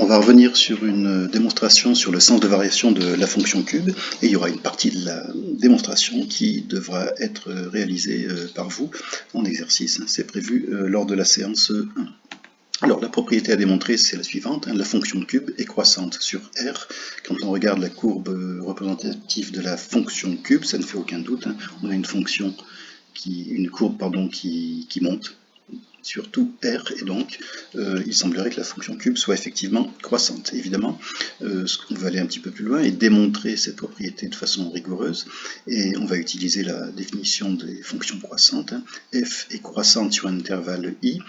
On va revenir sur une démonstration sur le sens de variation de la fonction cube, et il y aura une partie de la démonstration qui devra être réalisée par vous en exercice. C'est prévu lors de la séance 1. Alors la propriété à démontrer, c'est la suivante, la fonction cube est croissante sur R. Quand on regarde la courbe représentative de la fonction cube, ça ne fait aucun doute, on a une fonction une courbe qui monte sur tout R, et donc il semblerait que la fonction cube soit effectivement croissante. Évidemment, on va aller un petit peu plus loin et démontrer cette propriété de façon rigoureuse, et on va utiliser la définition des fonctions croissantes. F est croissante sur un intervalle i,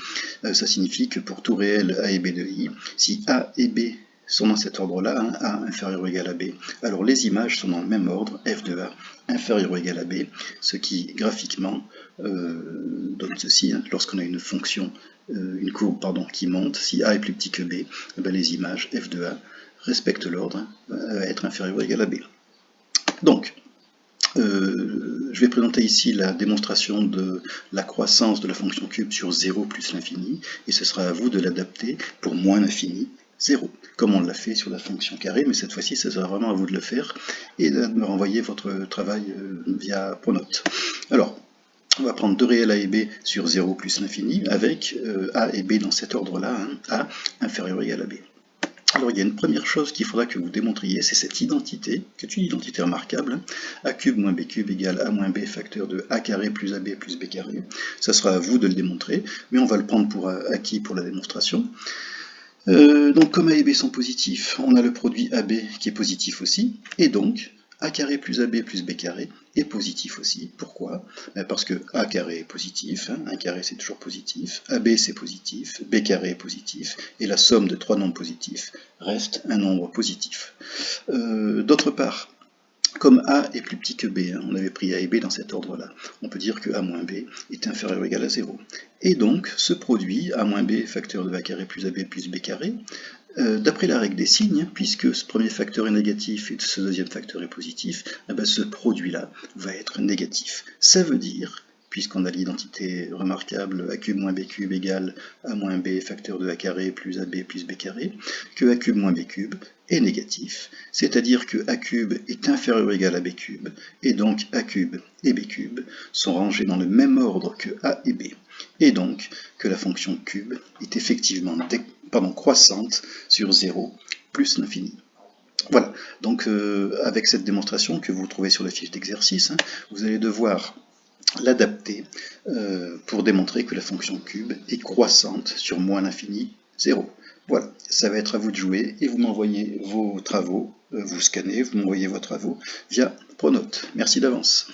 ça signifie que pour tout réel a et b de i, si a et b sont dans cet ordre-là, A inférieur ou égal à B, alors les images sont dans le même ordre, f de A inférieur ou égal à B, ce qui graphiquement donne ceci, lorsqu'on a une fonction, une courbe qui monte, si A est plus petit que B, les images f de A respectent l'ordre, va être inférieur ou égal à B. Donc, je vais présenter ici la démonstration de la croissance de la fonction cube sur 0 plus l'infini, et ce sera à vous de l'adapter pour moins l'infini, 0, comme on l'a fait sur la fonction carrée, mais cette fois-ci, ça sera vraiment à vous de le faire, et de me renvoyer votre travail via Pronote. Alors, on va prendre deux réels a et b sur 0 plus l'infini, avec a et b dans cet ordre-là, a inférieur ou égal à b. Alors il y a une première chose qu'il faudra que vous démontriez, c'est cette identité, qui est une identité remarquable, a cube moins b cube égale a moins b facteur de a carré plus ab plus b carré. Ça sera à vous de le démontrer, mais on va le prendre pour acquis pour la démonstration. Donc comme a et b sont positifs, on a le produit ab qui est positif aussi, et donc a carré plus ab plus b carré est positif aussi. Pourquoi? Parce que a carré est positif, 1 carré c'est toujours positif, ab c'est positif, b carré est positif, et la somme de trois nombres positifs reste un nombre positif. D'autre part, comme a est plus petit que b, on avait pris a et b dans cet ordre-là, on peut dire que a moins b est inférieur ou égal à 0. Et donc, ce produit, a moins b facteur de a carré plus ab plus b carré, d'après la règle des signes, puisque ce premier facteur est négatif et ce deuxième facteur est positif, ce produit-là va être négatif. Ça veut dire, puisqu'on a l'identité remarquable a cube moins b cube égale a moins b facteur de a carré plus ab plus b carré, que a cube moins b cube est négatif, c'est-à-dire que a cube est inférieur ou égal à b cube, et donc a cube et b cube sont rangés dans le même ordre que a et b, et donc que la fonction cube est effectivement croissante sur 0 plus l'infini. Voilà, donc avec cette démonstration que vous trouvez sur la fiche d'exercice, vous allez devoir l'adapter pour démontrer que la fonction cube est croissante sur moins l'infini, 0. Voilà, ça va être à vous de jouer, et vous m'envoyez vos travaux, vous scannez, vous m'envoyez vos travaux via Pronote. Merci d'avance.